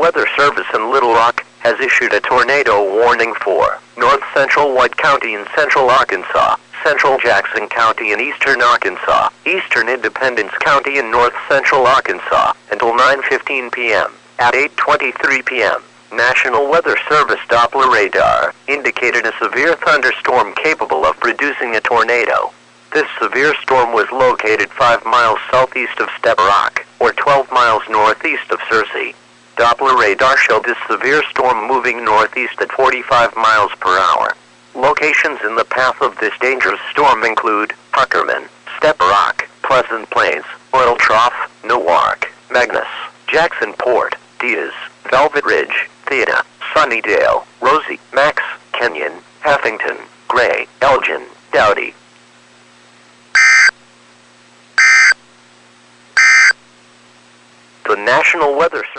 Weather Service in Little Rock has issued a tornado warning for north central White County in central Arkansas, central Jackson County in eastern Arkansas, eastern Independence County in north central Arkansas, until 9:15 p.m. At 8:23 p.m., National Weather Service Doppler radar indicated a severe thunderstorm capable of producing a tornado. This severe storm was located 5 miles southeast of Step Rock, or 12 miles northeast of Searcy. Doppler radar showed this severe storm moving northeast at 45 miles per hour. Locations in the path of this dangerous storm include Tuckerman, Step Rock, Pleasant Plains, Oil Trough, Newark, Magnus, Jackson Port, Diaz, Velvet Ridge, Theta, Sunnydale, Rosie, Max, Kenyon, Heffington, Gray, Elgin, Dowdy. The National Weather Service